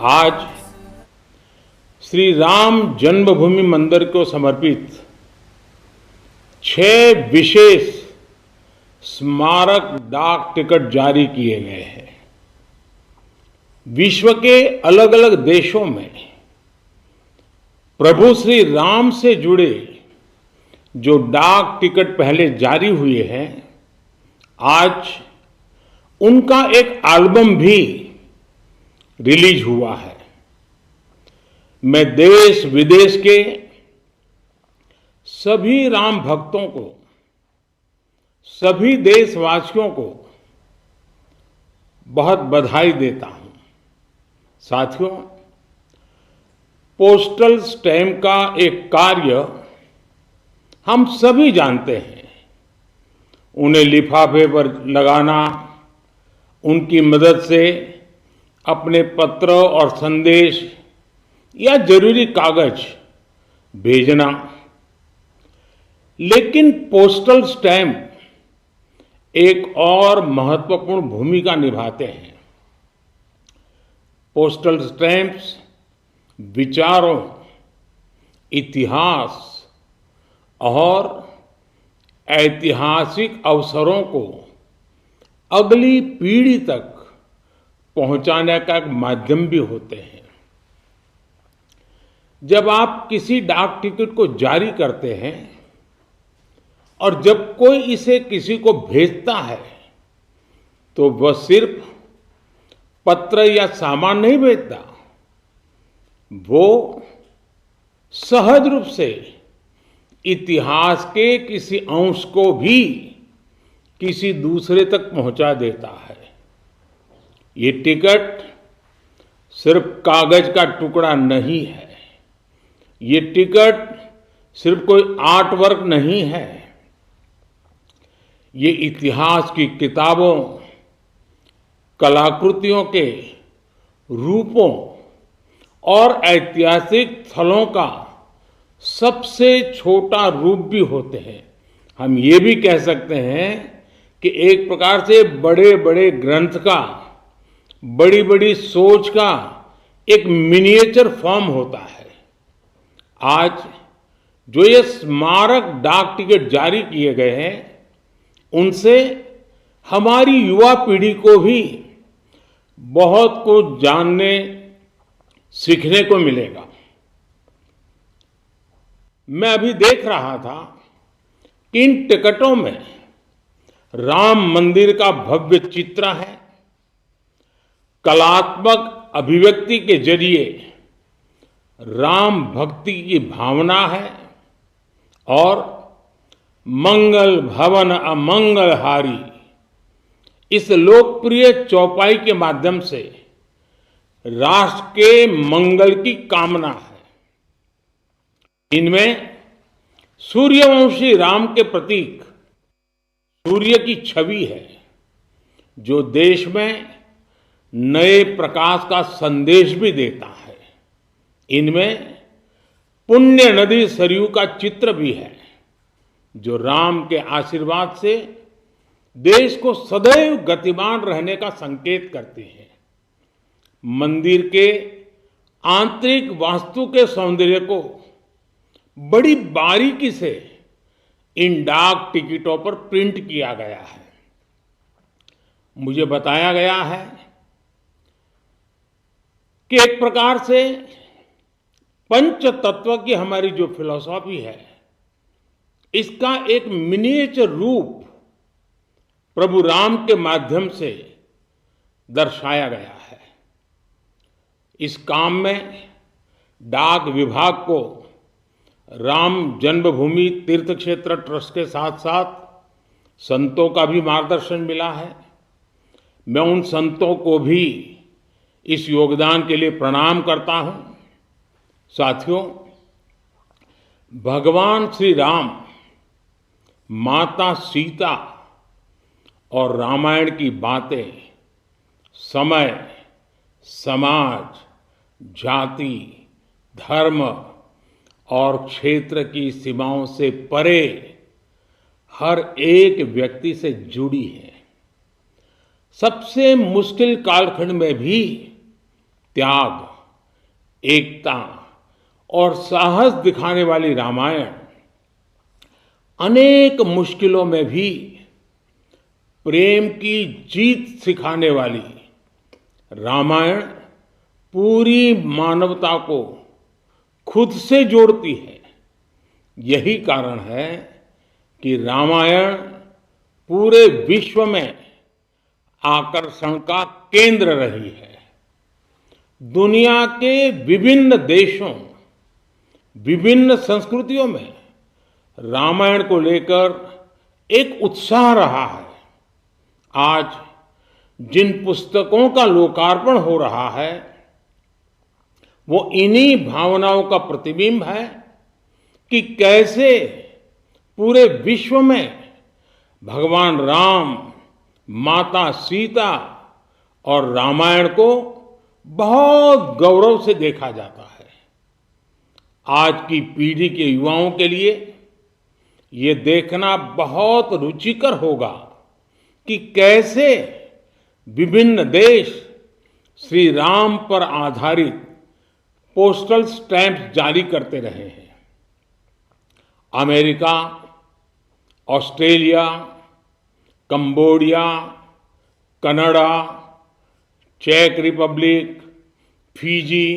आज श्री राम जन्मभूमि मंदिर को समर्पित 6 विशेष स्मारक डाक टिकट जारी किए गए हैं। विश्व के अलग अलग देशों में प्रभु श्री राम से जुड़े जो डाक टिकट पहले जारी हुए हैं, आज उनका एक एल्बम भी रिलीज हुआ है। मैं देश विदेश के सभी राम भक्तों को, सभी देशवासियों को बहुत बधाई देता हूं। साथियों, पोस्टल स्टैम्प का एक कार्य हम सभी जानते हैं। उन्हें लिफाफे पर लगाना, उनकी मदद से अपने पत्र और संदेश या जरूरी कागज भेजना। लेकिन पोस्टल स्टैम्प एक और महत्वपूर्ण भूमिका निभाते हैं। पोस्टल स्टैम्प्स विचारों, इतिहास और ऐतिहासिक अवसरों को अगली पीढ़ी तक पहुंचाने का एक माध्यम भी होते हैं। जब आप किसी डाक टिकट को जारी करते हैं और जब कोई इसे किसी को भेजता है, तो वह सिर्फ पत्र या सामान नहीं भेजता, वो सहज रूप से इतिहास के किसी अंश को भी किसी दूसरे तक पहुंचा देता है। ये टिकट सिर्फ कागज का टुकड़ा नहीं है। ये टिकट सिर्फ कोई आर्ट वर्क नहीं है। ये इतिहास की किताबों, कलाकृतियों के रूपों और ऐतिहासिक स्थलों का सबसे छोटा रूप भी होते हैं। हम ये भी कह सकते हैं कि एक प्रकार से बड़े बड़े ग्रंथ का, बड़ी बड़ी सोच का एक मिनिएचर फॉर्म होता है। आज जो ये स्मारक डाक टिकट जारी किए गए हैं, उनसे हमारी युवा पीढ़ी को भी बहुत कुछ जानने, सीखने को मिलेगा। मैं अभी देख रहा था कि इन टिकटों में राम मंदिर का भव्य चित्र है। कलात्मक अभिव्यक्ति के जरिए राम भक्ति की भावना है और मंगल भवन अमंगलहारी इस लोकप्रिय चौपाई के माध्यम से राष्ट्र के मंगल की कामना है। इनमें सूर्यवंशी राम के प्रतीक सूर्य की छवि है, जो देश में नए प्रकाश का संदेश भी देता है। इनमें पुण्य नदी सरयू का चित्र भी है, जो राम के आशीर्वाद से देश को सदैव गतिमान रहने का संकेत करती है। मंदिर के आंतरिक वास्तु के सौंदर्य को बड़ी बारीकी से इन डाक टिकटों पर प्रिंट किया गया है। मुझे बताया गया है कि एक प्रकार से पंच तत्व की हमारी जो फिलॉसफी है, इसका एक मिनिएचर रूप प्रभु राम के माध्यम से दर्शाया गया है। इस काम में डाक विभाग को राम जन्मभूमि तीर्थ क्षेत्र ट्रस्ट के साथ साथ संतों का भी मार्गदर्शन मिला है। मैं उन संतों को भी इस योगदान के लिए प्रणाम करता हूं। साथियों, भगवान श्री राम, माता सीता और रामायण की बातें समय, समाज, जाति, धर्म और क्षेत्र की सीमाओं से परे हर एक व्यक्ति से जुड़ी है। सबसे मुश्किल कालखंड में भी त्याग, एकता और साहस दिखाने वाली रामायण अनेक मुश्किलों में भी प्रेम की जीत सिखाने वाली रामायण पूरी मानवता को खुद से जोड़ती है। यही कारण है कि रामायण पूरे विश्व में आकर्षण का केंद्र रही है। दुनिया के विभिन्न देशों, विभिन्न संस्कृतियों में रामायण को लेकर एक उत्साह रहा है। आज जिन पुस्तकों का लोकार्पण हो रहा है वो इन्हीं भावनाओं का प्रतिबिंब है कि कैसे पूरे विश्व में भगवान राम, माता सीता और रामायण को बहुत गौरव से देखा जाता है। आज की पीढ़ी के युवाओं के लिए ये देखना बहुत रुचिकर होगा कि कैसे विभिन्न देश श्री राम पर आधारित पोस्टल स्टैंप्स जारी करते रहे हैं। America, Australia, Cambodia, Canada, check Republic, Fiji,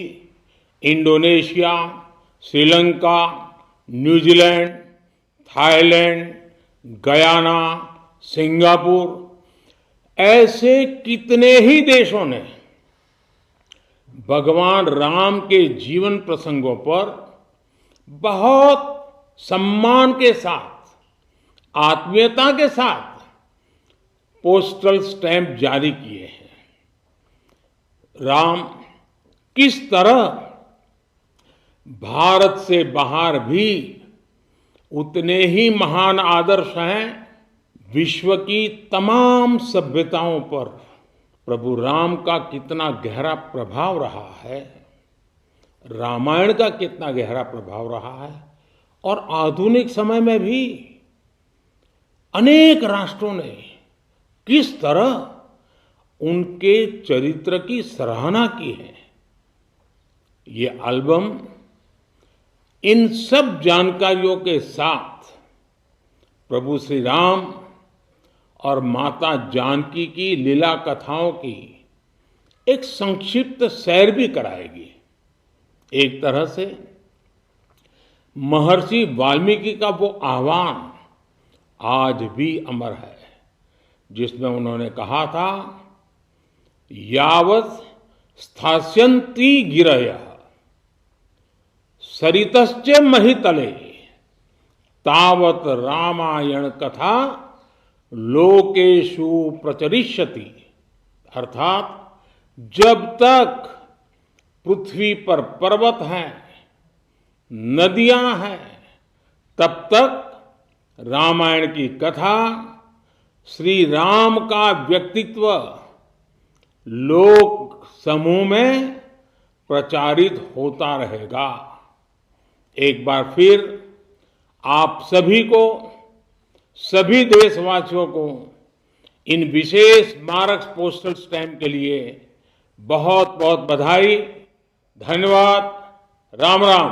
Indonesia, Sri Lanka, New Zealand, Thailand, Guyana, Singapore, ऐसे कितने ही देशों ने भगवान राम के जीवन प्रसंगों पर बहुत सम्मान के साथ, आत्मीयता के साथ पोस्टल स्टैंप जारी किए हैं। राम किस तरह भारत से बाहर भी उतने ही महान आदर्श हैं। विश्व की तमाम सभ्यताओं पर प्रभु राम का कितना गहरा प्रभाव रहा है, रामायण का कितना गहरा प्रभाव रहा है, और आधुनिक समय में भी अनेक राष्ट्रों ने किस तरह उनके चरित्र की सराहना की है। ये एल्बम इन सब जानकारियों के साथ प्रभु श्री राम और माता जानकी की लीला कथाओं की एक संक्षिप्त सैर भी कराएगी। एक तरह से महर्षि वाल्मीकि का वो आह्वान आज भी अमर है, जिसमें उन्होंने कहा था, यावत् स्थास्यन्ति गिरयः सरितश्च महितले तावत् रामायण कथा लोकेषु प्रचरिष्यति। अर्थात जब तक पृथ्वी पर पर्वत हैं, नदियां हैं, तब तक रामायण की कथा, श्री राम का व्यक्तित्व लोक समूह में प्रचारित होता रहेगा। एक बार फिर आप सभी को, सभी देशवासियों को इन विशेष स्मारक पोस्टल स्टैंप के लिए बहुत बहुत बधाई। धन्यवाद। राम राम।